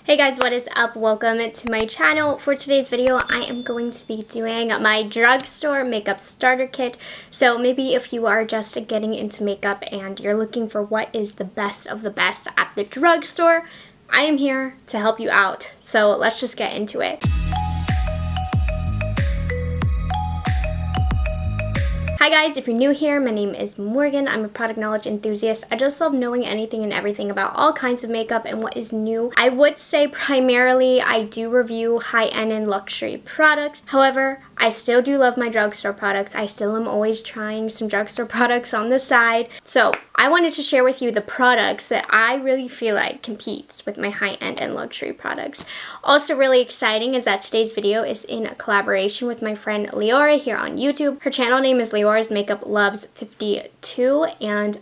Hey guys, what is up? Welcome to my channel. For today's video, I am going to be doing my drugstore makeup starter kit. So maybe if you are just getting into makeup and you're looking for what is the best of the best at the drugstore, I am here to help you out. So let's just get into it. Hi guys, if you're new here, my name is Morgan. I'm a product knowledge enthusiast. I just love knowing anything and everything about all kinds of makeup and what is new. I would say primarily I do review high-end and luxury products. However, I still do love my drugstore products. I still am always trying some drugstore products on the side. So I wanted to share with you the products that I really feel like competes with my high-end and luxury products. Also really exciting is that today's video is in a collaboration with my friend Leora here on YouTube. Her channel name is Leora's Makeup Loves 52 and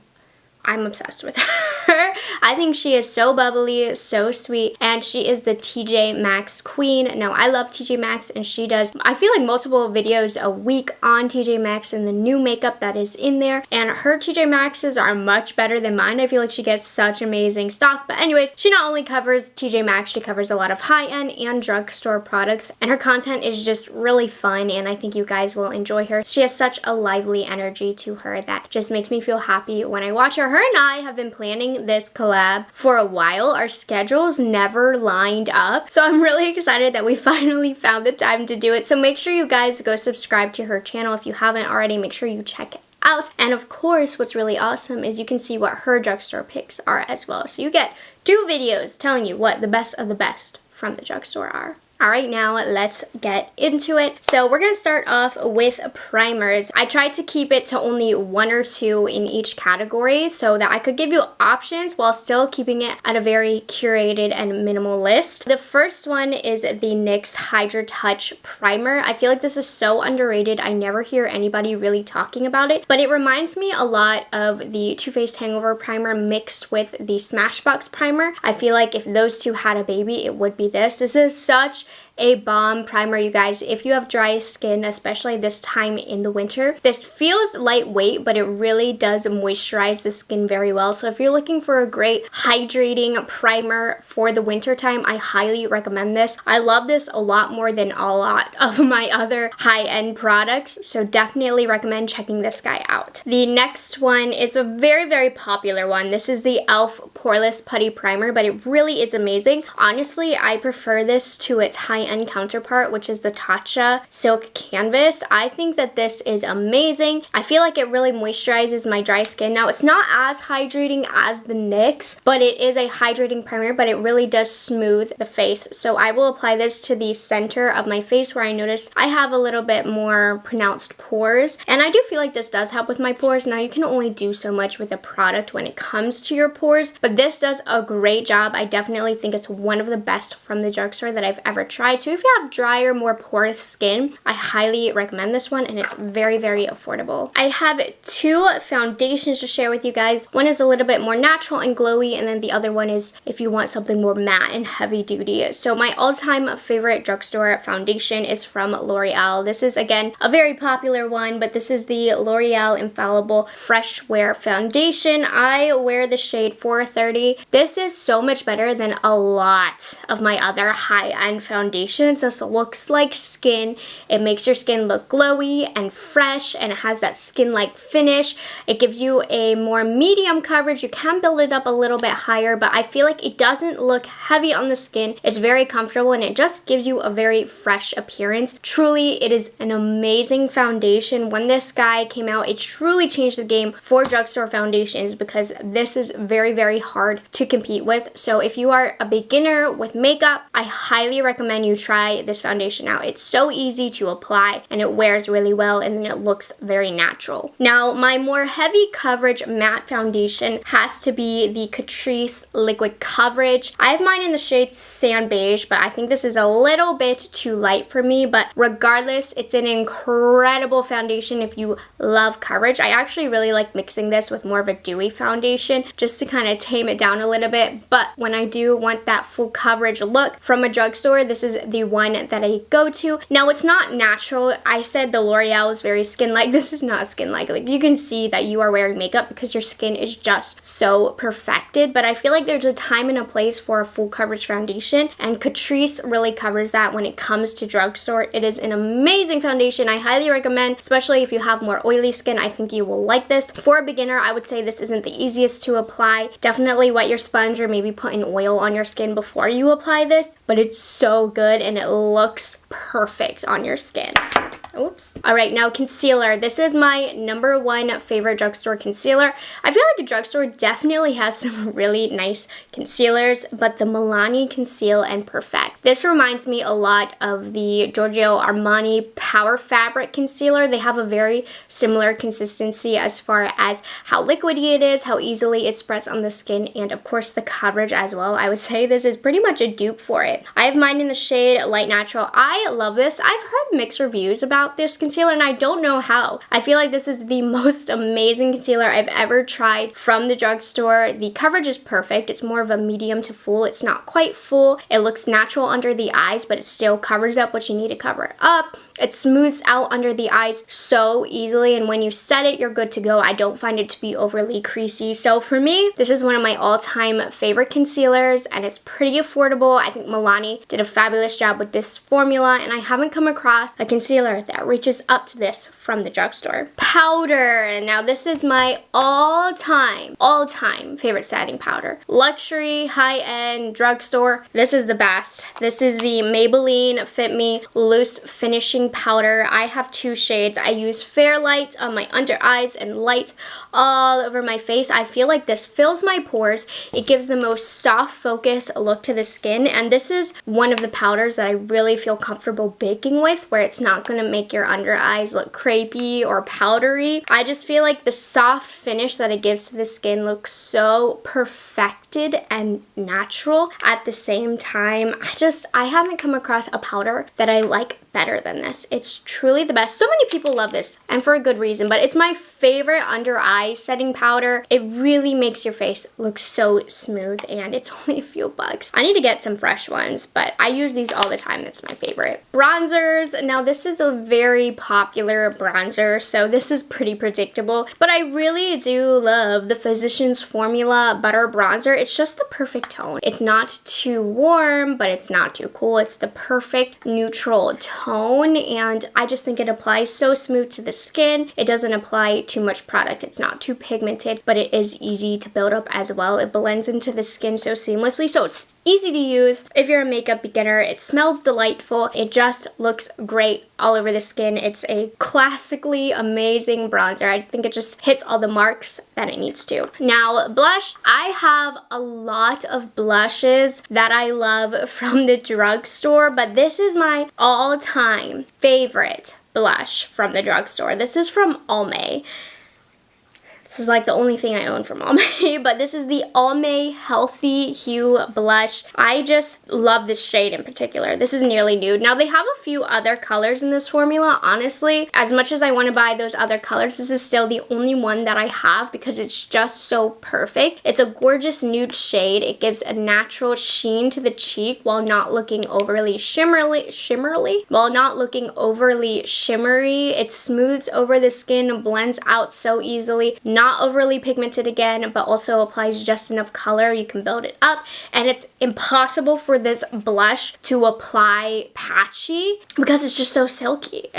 I'm obsessed with her. I think she is so bubbly, so sweet, and she is the TJ Maxx queen. Now, I love TJ Maxx, and she does, I feel like, multiple videos a week on TJ Maxx and the new makeup that is in there, and her TJ Maxxes are much better than mine. I feel like she gets such amazing stock, but anyways, she not only covers TJ Maxx, she covers a lot of high-end and drugstore products, and her content is just really fun, and I think you guys will enjoy her. She has such a lively energy to her that just makes me feel happy when I watch her. Her and I have been planning this collab for a while. Our schedules never lined up, so I'm really excited that we finally found the time to do it. So make sure you guys go subscribe to her channel if you haven't already. Make sure you check it out. And of course, what's really awesome is you can see what her drugstore picks are as well. So you get 2 videos telling you what the best of the best from the drugstore are. Alright, now let's get into it. So we're going to start off with primers. I tried to keep it to only 1 or 2 in each category so that I could give you options while still keeping it at a very curated and minimal list. The first one is the NYX Hydra Touch Primer. I feel like this is so underrated. I never hear anybody really talking about it, but it reminds me a lot of the Too Faced Hangover Primer mixed with the Smashbox Primer. I feel like if those two had a baby, it would be this. This is such a bomb primer, you guys. If you have dry skin, especially this time in the winter, this feels lightweight, but it really does moisturize the skin very well. So if you're looking for a great hydrating primer for the winter time, I highly recommend this. I love this a lot more than a lot of my other high-end products, so definitely recommend checking this guy out. The next one is a very, very popular one. This is the e.l.f. Poreless Putty Primer, but it really is amazing. Honestly, I prefer this to its high-end counterpart, which is the Tatcha Silk Canvas. I think that this is amazing. I feel like it really moisturizes my dry skin. Now, it's not as hydrating as the NYX, but it is a hydrating primer, but it really does smooth the face. So I will apply this to the center of my face where I notice I have a little bit more pronounced pores, and I do feel like this does help with my pores. Now, you can only do so much with a product when it comes to your pores, but this does a great job. I definitely think it's one of the best from the drugstore that I've ever tried. So if you have drier, more porous skin, I highly recommend this one, and it's very, very affordable. I have 2 foundations to share with you guys. One is a little bit more natural and glowy, and then the other one is if you want something more matte and heavy duty. So my all-time favorite drugstore foundation is from L'Oreal. This is, again, a very popular one, but this is the L'Oreal Infallible Fresh Wear Foundation. I wear the shade 430. This is so much better than a lot of my other high-end foundations. This looks like skin. It makes your skin look glowy and fresh, and it has that skin-like finish. It gives you a more medium coverage. You can build it up a little bit higher, but I feel like it doesn't look heavy on the skin. It's very comfortable, and it just gives you a very fresh appearance. Truly, it is an amazing foundation. When this guy came out, it truly changed the game for drugstore foundations because this is very, very hard to compete with. So if you are a beginner with makeup, I highly recommend you try this foundation out. It's so easy to apply, and it wears really well, and then it looks very natural. Now, my more heavy coverage matte foundation has to be the Catrice Liquid Coverage. I have mine in the shade Sand Beige, but I think this is a little bit too light for me, but regardless, it's an incredible foundation if you love coverage. I actually really like mixing this with more of a dewy foundation just to kind of tame it down a little bit, but when I do want that full coverage look from a drugstore, this is was the one that I go to. Now, it's not natural. I said the L'Oreal is very skin-like. This is not skin-like. Like, you can see that you are wearing makeup because your skin is just so perfected, but I feel like there's a time and a place for a full coverage foundation, and Catrice really covers that when it comes to Drugstore. It is an amazing foundation. I highly recommend, especially if you have more oily skin. I think you will like this. For a beginner, I would say this isn't the easiest to apply. Definitely wet your sponge or maybe put an oil on your skin before you apply this, but it's so good and it looks perfect on your skin. Oops. All right, now concealer. This is my number one favorite Drugstore concealer. I feel like a Drugstore definitely has some really nice concealers, but the Milani Conceal and Perfect. This reminds me a lot of the Giorgio Armani Power Fabric Concealer. They have a very similar consistency as far as how liquidy it is, how easily it spreads on the skin, and of course the coverage as well. I would say this is pretty much a dupe for it. I have mine in the shade Light Natural. I love this. I've heard mixed reviews about this concealer and I don't know how. I feel like this is the most amazing concealer I've ever tried from the Drugstore. The coverage is perfect. It's more of a medium to full. It's not quite full. It looks natural under the eyes, but it still covers up what you need to cover up. It smooths out under the eyes so easily, and when you set it, you're good to go. I don't find it to be overly creasy. So for me, this is one of my all-time favorite concealers, and it's pretty affordable. I think Milani did a fabulous job with this formula, and I haven't come across a concealer that reaches up to this from the Drugstore. Powder. Now this is my all-time favorite setting powder. Luxury, high-end, Drugstore. This is the best. This is the Maybelline Fit Me Loose Finishing Powder. I have two shades. I use Fair Light on my under eyes and light all over my face. I feel like this fills my pores. It gives the most soft focus look to the skin, and this is one of the powders that I really feel comfortable baking with, where it's not going to make your under eyes look crepey or powdery. I just feel like the soft finish that it gives to the skin looks so perfected and natural at the same time. I haven't come across a powder that I like better than this. It's truly the best. So many people love this, and for a good reason, but it's my favorite under eye setting powder. It really makes your face look so smooth, and it's only a few bucks. I need to get some fresh ones, but I use these all the time. It's my favorite. Bronzers. Now this is a very popular bronzer, so this is pretty predictable, but I really do love the Physicians Formula Butter Bronzer. It's just the perfect tone. It's not too warm, but it's not too cool. It's the perfect neutral tone, and I just think it applies so smooth to the skin. It doesn't apply too much product. It's not too pigmented, but it is easy to build up as well. It blends into the skin so seamlessly, so it's easy to use. If you're a makeup beginner, it smells delightful. It just looks great all over the skin. It's a classically amazing bronzer. I think it just hits all the marks that it needs to. Now, blush. I have a lot of blushes that I love from the Drugstore, but this is my all-time favorite blush from the Drugstore. This is from Almay. This is like the only thing I own from Almay, but this is the Almay Healthy Hue Blush. I just love this shade in particular. This is nearly nude. Now they have a few other colors in this formula. Honestly, as much as I want to buy those other colors, this is still the only one that I have because it's just so perfect. It's a gorgeous nude shade. It gives a natural sheen to the cheek while not looking overly shimmery. While not looking overly shimmery. It smooths over the skin, blends out so easily. Not overly pigmented again, but also applies just enough color. You can build it up, and it's impossible for this blush to apply patchy because it's just so silky.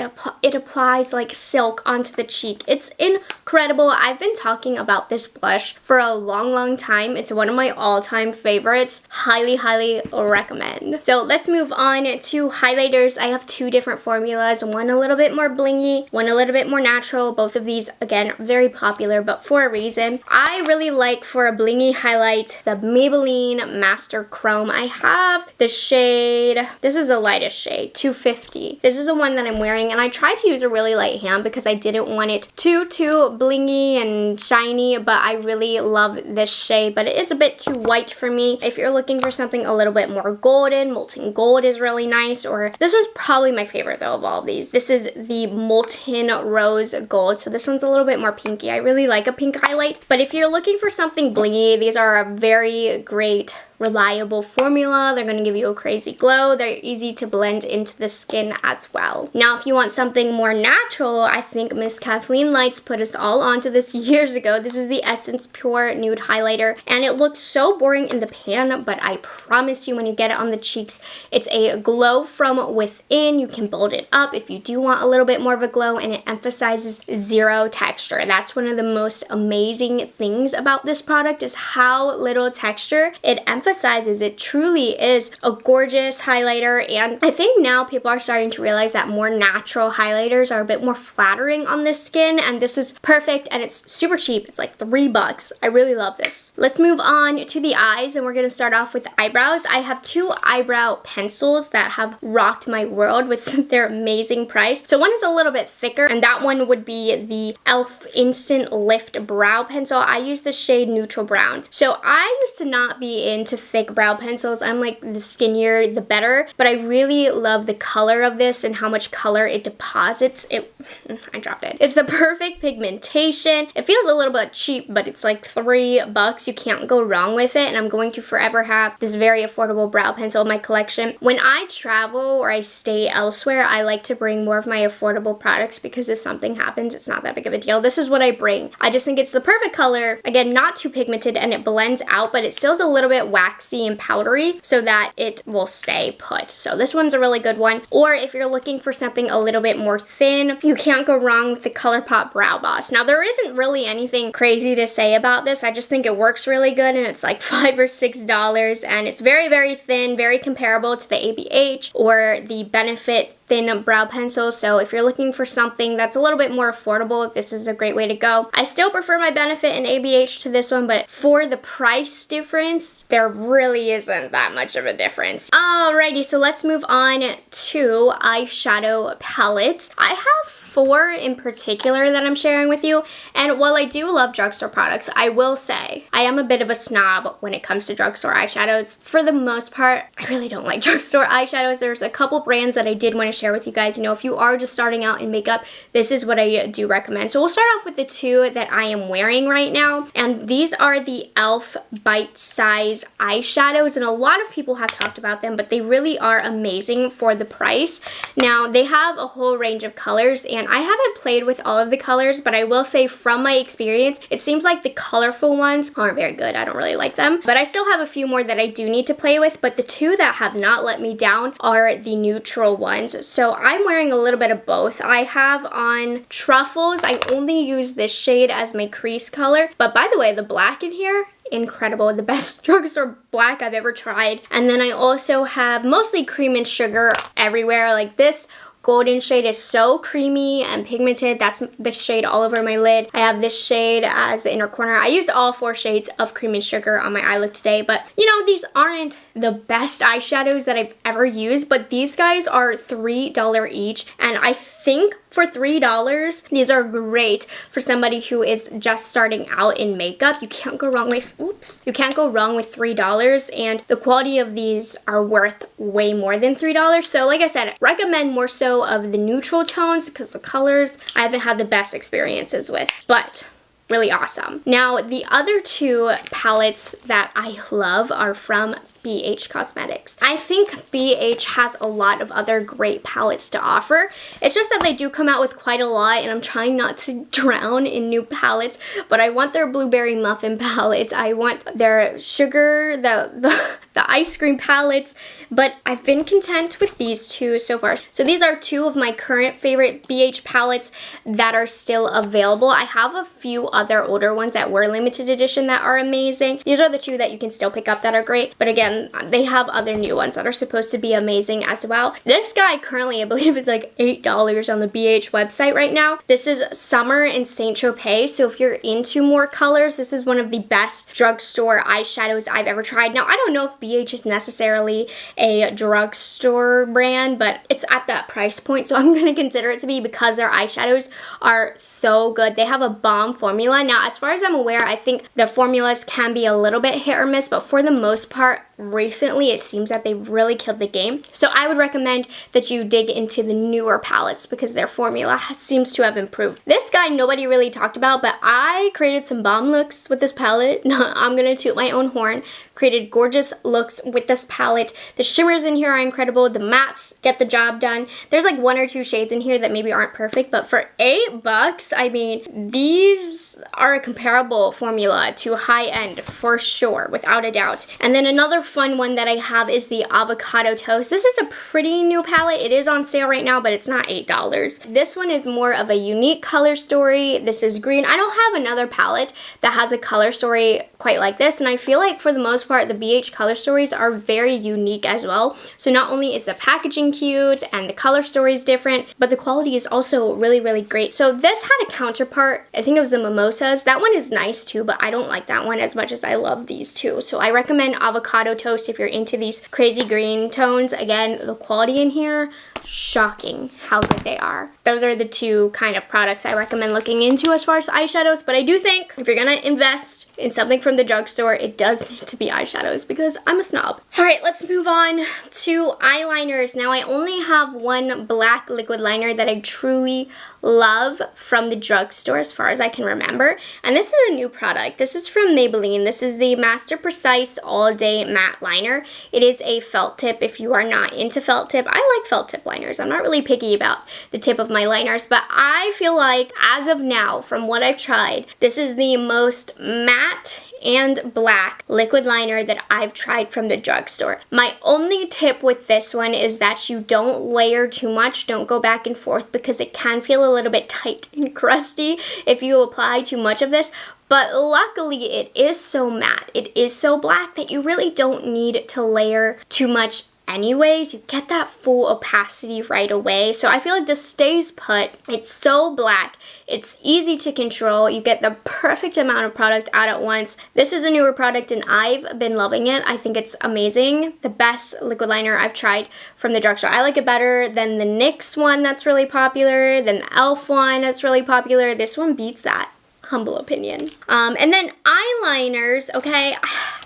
It applies like silk onto the cheek. It's incredible. I've been talking about this blush for a long time. It's one of my all-time favorites. Highly recommend. So let's move on to highlighters. I have two different formulas, one a little bit more blingy, one a little bit more natural. Both of these, again, very popular, but for a reason. I really like, for a blingy highlight, the Maybelline Master Chrome. I have the shade, this is the lightest shade, 250. This is the one that I'm wearing, and I tried to use a really light hand because I didn't want it too blingy and shiny, but I really love this shade, but it is a bit too white for me. If you're looking for something a little bit more golden, molten gold is really nice, or this one's probably my favorite though of all of these. This is the Molten Rose Gold, so this one's a little bit more pinky. I really like a pink highlight, but if you're looking for something blingy, these are a very great reliable formula. They're going to give you a crazy glow. They're easy to blend into the skin as well. Now, if you want something more natural, I think Miss Kathleen Lights put us all onto this years ago. This is the Essence Pure Nude Highlighter, and it looks so boring in the pan, but I promise you when you get it on the cheeks, it's a glow from within. You can build it up if you do want a little bit more of a glow, and it emphasizes zero texture. That's one of the most amazing things about this product is how little texture it emphasizes. It truly is a gorgeous highlighter, and I think now people are starting to realize that more natural highlighters are a bit more flattering on the skin, and this is perfect, and it's super cheap. It's like $3. I really love this. Let's move on to the eyes, and we're going to start off with eyebrows. I have two eyebrow pencils that have rocked my world with their amazing price. So one is a little bit thicker, and that one would be the e.l.f. Instant Lift Brow Pencil. I use the shade Neutral Brown. So I used to not be into thick brow pencils. I'm like, the skinnier the better, but I really love the color of this and how much color it deposits. I dropped it. It's the perfect pigmentation. It feels a little bit cheap, but it's like $3. You can't go wrong with it, and I'm going to forever have this very affordable brow pencil in my collection. When I travel or I stay elsewhere, I like to bring more of my affordable products because if something happens, it's not that big of a deal. This is what I bring. I just think it's the perfect color. Again, not too pigmented, and it blends out, but it still is a little bit waxy and powdery so that it will stay put. So this one's a really good one. Or if you're looking for something a little bit more thin, you can't go wrong with the ColourPop Brow Boss. Now, there isn't really anything crazy to say about this. I just think it works really good, and it's like $5 or $6, and it's very, very thin, very comparable to the ABH or the Benefit thin brow pencil. So if you're looking for something that's a little bit more affordable, this is a great way to go. I still prefer my Benefit and ABH to this one, but for the price difference, there really isn't that much of a difference. Alrighty, so let's move on to eyeshadow palettes. I have 4 in particular that I'm sharing with you, and while I do love drugstore products, I will say I am a bit of a snob when it comes to drugstore eyeshadows. For the most part, I really don't like drugstore eyeshadows. There's a couple brands that I did want to share with you guys. You know, if you are just starting out in makeup, this is what I do recommend. So we'll start off with the 2 that I am wearing right now, and these are the e.l.f. Bite Size eyeshadows, and a lot of people have talked about them, but they really are amazing for the price. Now, they have a whole range of colors, and I haven't played with all of the colors, but I will say from my experience, it seems like the colorful ones aren't very good. I don't really like them, but I still have a few more that I do need to play with, but the 2 that have not let me down are the neutral ones. So I'm wearing a little bit of both. I have on Truffles. I only use this shade as my crease color, but by the way, the black in here, incredible. The best drugstore black I've ever tried. And then I also have mostly Cream and Sugar everywhere. Like this golden shade is so creamy and pigmented. That's the shade all over my lid. I have this shade as the inner corner. I used all 4 shades of Cream and Sugar on my eye look today, but you know, these aren't the best eyeshadows that I've ever used, but these guys are $3 each, and I think for $3, these are great for somebody who is just starting out in makeup. You can't go wrong with, you can't go wrong with $3, and the quality of these are worth way more than $3. So like I said, recommend more so of the neutral tones because the colors I haven't had the best experiences with, but really awesome. Now, the other 2 palettes that I love are from BH Cosmetics. I think BH has a lot of other great palettes to offer. It's just that they do come out with quite a lot, and I'm trying not to drown in new palettes, but I want their blueberry muffin palettes. I want their sugar, the ice cream palettes, but I've been content with these 2 so far. So these are 2 of my current favorite BH palettes that are still available. I have a few other older ones that were limited edition that are amazing. These are the 2 that you can still pick up that are great, but again, they have other new ones that are supposed to be amazing as well. This guy currently, I believe, is like $8 on the BH website right now. This is Summer in Saint Tropez, so if you're into more colors, this is one of the best drugstore eyeshadows I've ever tried. Now, I don't know if BH is necessarily a drugstore brand, but it's at that price point, so I'm going to consider it to be because their eyeshadows are so good. They have a bomb formula. Now, as far as I'm aware, I think the formulas can be a little bit hit or miss, but for the most part, recently it seems that they've really killed the game. So I would recommend that you dig into the newer palettes because their formula seems to have improved. This guy nobody really talked about, but I created some bomb looks with this palette. I'm gonna toot my own horn. Created gorgeous looks with this palette. The shimmers in here are incredible. The mattes get the job done. There's like 1 or 2 shades in here that maybe aren't perfect, but for $8, I mean, these are a comparable formula to high end for sure, without a doubt. And then another fun one that I have is the Avocado Toast. This is a pretty new palette. It is on sale right now, but it's not $8. This one is more of a unique color story. This is green. I don't have another palette that has a color story quite like this, and I feel like for the most part the BH color stories are very unique as well. So not only is the packaging cute and the color story is different, but the quality is also really, really great. So this had a counterpart. I think it was the Mimosas. That one is nice too, but I don't like that one as much as I love these two. So I recommend Avocado Toast if you're into these crazy green tones. Again, the quality in here, shocking how good they are. Those are the two kind of products I recommend looking into as far as eyeshadows, but I do think if you're gonna invest in something from the drugstore, it does need to be eyeshadows because I'm a snob. All right, let's move on to eyeliners. Now I only have one black liquid liner that I truly love from the drugstore as far as I can remember, and this is a new product. This is from Maybelline. This is the Master Precise All Day Matte Liner. It is a felt tip if you are not into felt tip. I like felt tip liners. I'm not really picky about the tip of my liners, but I feel like as of now, from what I've tried, this is the most matte and black liquid liner that I've tried from the drugstore. My only tip with this one is that you don't layer too much. Don't go back and forth because it can feel a little bit tight and crusty if you apply too much of this. But luckily it is so matte, it is so black that you really don't need to layer too much anyways. You get that full opacity right away. So I feel like this stays put. It's so black. It's easy to control. You get the perfect amount of product out at once. This is a newer product and I've been loving it. I think it's amazing. The best liquid liner I've tried from the drugstore. I like it better than the NYX one that's really popular, than the e.l.f. one that's really popular. This one beats that. Humble opinion. And then eyeliners, okay,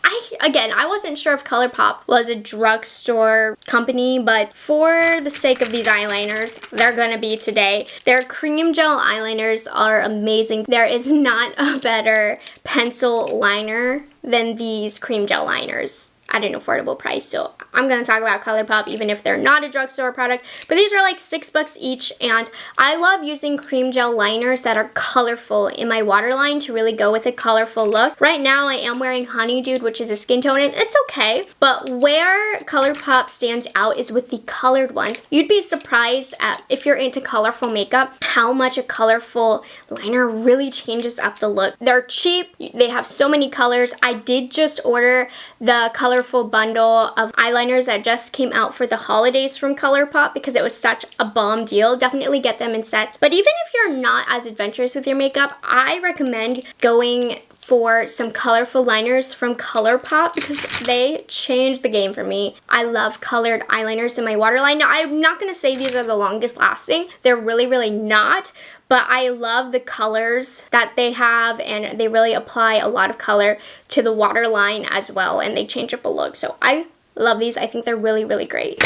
I wasn't sure if ColourPop was a drugstore company, but for the sake of these eyeliners, they're gonna be today. Their cream gel eyeliners are amazing. There is not a better pencil liner than these cream gel liners at an affordable price. So I'm gonna talk about ColourPop even if they're not a drugstore product, but these are like $6 each, and I love using cream gel liners that are colorful in my waterline to really go with a colorful look. Right now I am wearing Honeydew, which is a skin tone, and it's okay, but where ColourPop stands out is with the colored ones. You'd be surprised at, if you're into colorful makeup, how much a colorful liner really changes up the look. They're cheap, they have so many colors. I did just order the colorful bundle of eyeliners that just came out for the holidays from ColourPop because it was such a bomb deal. Definitely get them in sets. But even if you're not as adventurous with your makeup, I recommend going for some colorful liners from ColourPop because they changed the game for me. I love colored eyeliners in my waterline. Now, I'm not going to say these are the longest lasting. They're really, really not. But I love the colors that they have, and they really apply a lot of color to the waterline as well, and they change up a look. So I love these. I think they're really, really great.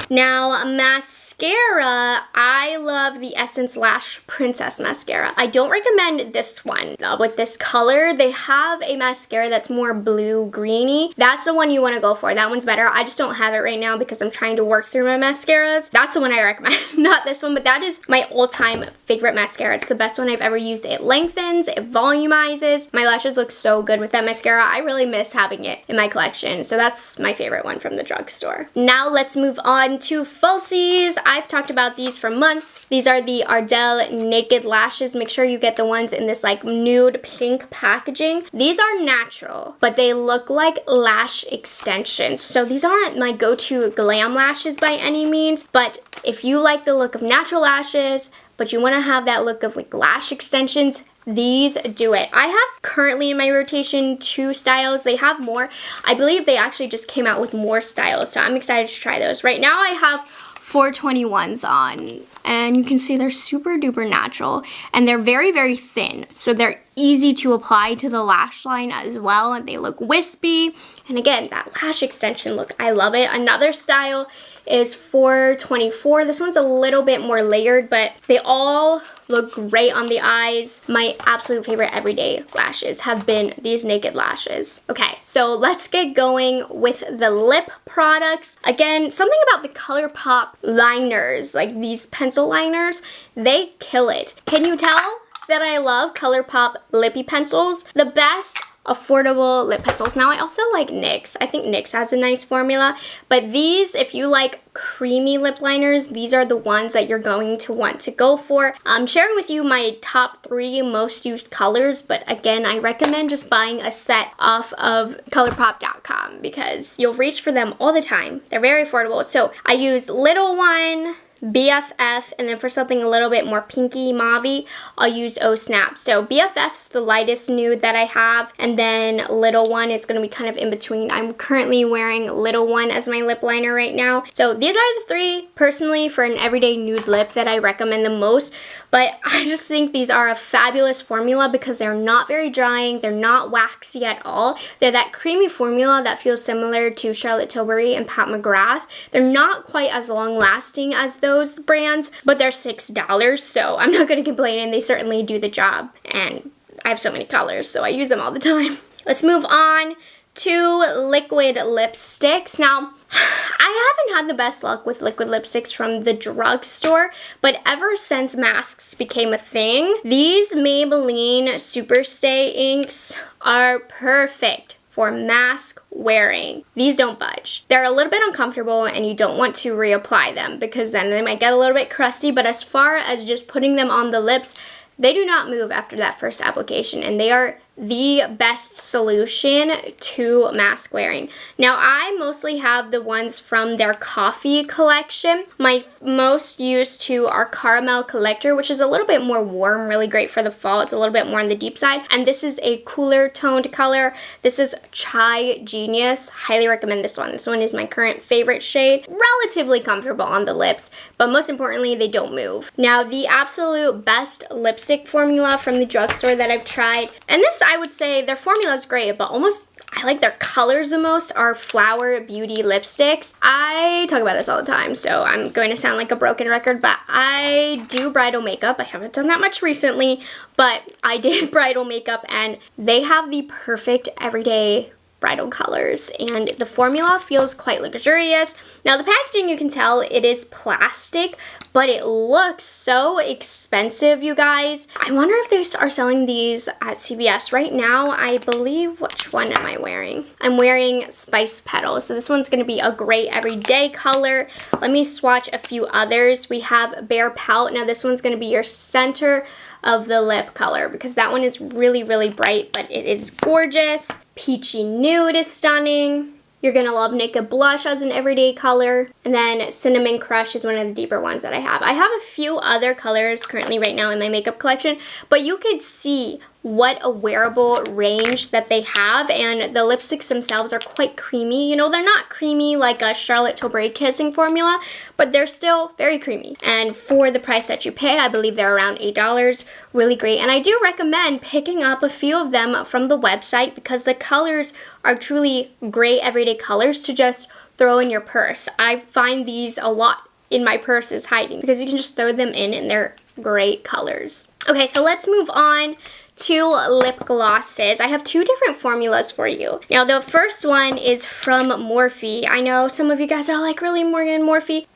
Now, mascara, I love the Essence Lash Princess Mascara. I don't recommend this one. With this color, they have a mascara that's more blue-greeny. That's the one you want to go for. That one's better. I just don't have it right now because I'm trying to work through my mascaras. That's the one I recommend, not this one, but that is my all-time favorite mascara. It's the best one I've ever used. It lengthens, it volumizes. My lashes look so good with that mascara. I really miss having it in my collection, so that's my favorite one from the drugstore. Now let's move on to falsies. I've talked about these for months. These are the Ardell Naked Lashes. Make sure you get the ones in this like nude pink packaging. These are natural, but they look like lash extensions. So these aren't my go-to glam lashes by any means, but if you like the look of natural lashes, but you want to have that look of like lash extensions, these do it. I have currently in my rotation 2 styles. They have more. I believe they actually just came out with more styles, so I'm excited to try those. Right now I have 421s on, and you can see they're super duper natural, and they're very, very thin, so they're easy to apply to the lash line as well, and they look wispy. And again, that lash extension look, I love it. Another style is 424. This one's a little bit more layered, but they all look great on the eyes. My absolute favorite everyday lashes have been these naked lashes. Okay, so let's get going with the lip products. Again, something about the ColourPop liners, like these pencil liners, they kill it. Can you tell that I love ColourPop lippy pencils? The best affordable lip pencils. Now I also like NYX. I think NYX has a nice formula, but these, if you like creamy lip liners, these are the ones that you're going to want to go for. I'm sharing with you my top 3 most used colors, but again, I recommend just buying a set off of ColourPop.com because you'll reach for them all the time. They're very affordable. So I use Little One, BFF, and then for something a little bit more pinky mauvey, I'll use Oh Snap. So BFF's the lightest nude that I have, and then Little One is going to be kind of in between. I'm currently wearing Little One as my lip liner right now. So these are the 3 personally for an everyday nude lip that I recommend the most, but I just think these are a fabulous formula because they're not very drying, they're not waxy at all. They're that creamy formula that feels similar to Charlotte Tilbury and Pat McGrath. They're not quite as long lasting as those brands, but they're $6, so I'm not going to complain, and they certainly do the job. And I have so many colors, so I use them all the time. Let's move on to liquid lipsticks. Now, I haven't had the best luck with liquid lipsticks from the drugstore, but ever since masks became a thing, these Maybelline Superstay inks are perfect for mask wearing. These don't budge. They're a little bit uncomfortable and you don't want to reapply them because then they might get a little bit crusty, but as far as just putting them on the lips, they do not move after that first application, and they are the best solution to mask wearing. Now, I mostly have the ones from their coffee collection. My most used two are Caramel Collector, which is a little bit more warm, really great for the fall. It's a little bit more on the deep side. And this is a cooler toned color. This is Chai Genius. Highly recommend this one. This one is my current favorite shade. Relatively comfortable on the lips, but most importantly, they don't move. Now, the absolute best lipstick formula from the drugstore that I've tried, and this I would say their formula is great, but I like their colors the most, are Flower Beauty lipsticks. I talk about this all the time, so I'm going to sound like a broken record, but I do bridal makeup. I haven't done that much recently, but I did bridal makeup, and they have the perfect everyday bridal colors, and the formula feels quite luxurious. Now, the packaging, you can tell it is plastic, but it looks so expensive, you guys. I wonder if they are selling these at CVS right now. I believe, which one am I wearing? I'm wearing Spice Petal, so this one's going to be a great everyday color. Let me swatch a few others. We have Bare Pout. Now, this one's going to be your center of the lip color because that one is really, really bright, but it is gorgeous. Peachy Nude is stunning. You're gonna love Naked Blush as an everyday color. And then Cinnamon Crush is one of the deeper ones that I have. I have a few other colors currently right now in my makeup collection, but you could see what a wearable range that they have, and the lipsticks themselves are quite creamy. You know, they're not creamy like a Charlotte Tilbury kissing formula, but they're still very creamy. And for the price that you pay, I believe they're around $8. Really great. And I do recommend picking up a few of them from the website because the colors are truly great everyday colors to just throw in your purse. I find these a lot in my purses hiding because you can just throw them in and they're great colors. Okay, so let's move on to lip glosses. I have two different formulas for you. Now, the first one is from Morphe. I know some of you guys are like, really, Morgan, Morphe?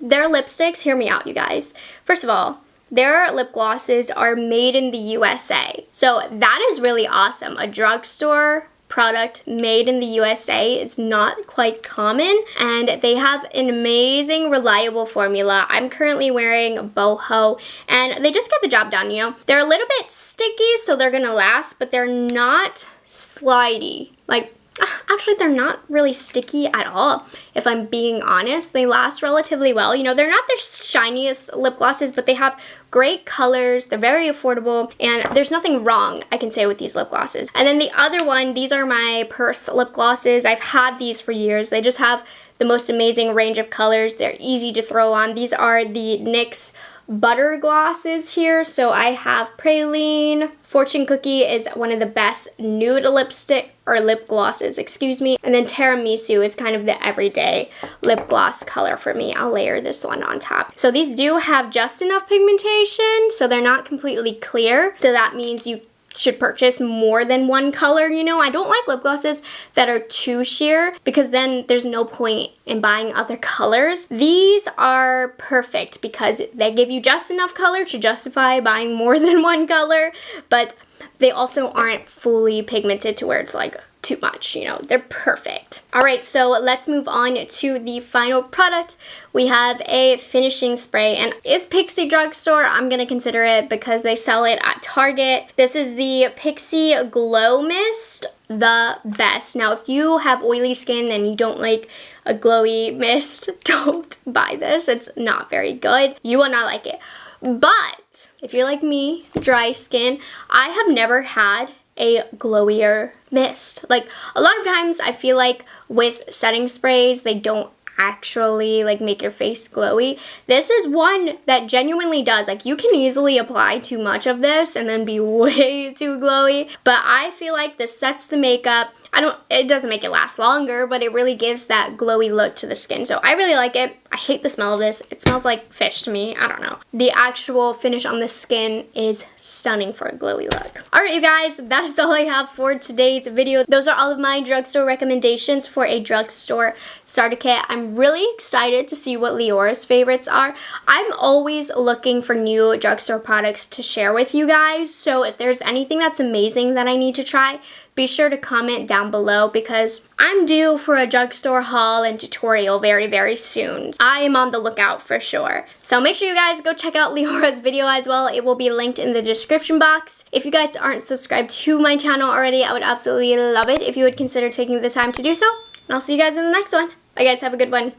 Their lipsticks, hear me out, you guys. First of all, their lip glosses are made in the USA. So that is really awesome. A drugstore product made in the USA is not quite common, and they have an amazing, reliable formula. I'm currently wearing Boho, and they just get the job done, you know? They're a little bit sticky, so they're gonna last, but they're not slidey. Like, Actually, they're not really sticky at all, if I'm being honest. They last relatively well. You know, they're not the shiniest lip glosses, but they have great colors. They're very affordable, and there's nothing wrong, I can say, with these lip glosses. And then the other one, these are my purse lip glosses. I've had these for years. They just have the most amazing range of colors. They're easy to throw on. These are the NYX butter glosses here. So I have Praline. Fortune Cookie is one of the best nude lipstick or lip glosses, excuse me. And then Tiramisu is kind of the everyday lip gloss color for me. I'll layer this one on top. So these do have just enough pigmentation, so they're not completely clear. So that means you should purchase more than one color. You know, I don't like lip glosses that are too sheer because then there's no point in buying other colors. These are perfect because they give you just enough color to justify buying more than one color, but they also aren't fully pigmented to where it's like too much, you know, they're perfect. All right, so let's move on to the final product. We have a finishing spray, and it's Pixie Drugstore. I'm gonna consider it because they sell it at Target. This is the Pixie Glow Mist, the best. Now, if you have oily skin and you don't like a glowy mist, don't buy this. It's not very good. You will not like it. But if you're like me, dry skin, I have never had a glowier mist. Like, a lot of times I feel like with setting sprays, they don't actually like make your face glowy. This is one that genuinely does. Like, you can easily apply too much of this and then be way too glowy, but I feel like this sets the makeup. It doesn't make it last longer, but it really gives that glowy look to the skin. So I really like it. I hate the smell of this. It smells like fish to me. I don't know. The actual finish on the skin is stunning for a glowy look. All right, you guys, that is all I have for today's video. Those are all of my drugstore recommendations for a drugstore starter kit. I'm really excited to see what Leora's favorites are. I'm always looking for new drugstore products to share with you guys. So if there's anything that's amazing that I need to try, be sure to comment down below because I'm due for a drugstore haul and tutorial very, very soon. I am on the lookout for sure. So make sure you guys go check out Leora's video as well. It will be linked in the description box. If you guys aren't subscribed to my channel already, I would absolutely love it if you would consider taking the time to do so. And I'll see you guys in the next one. Bye guys, have a good one.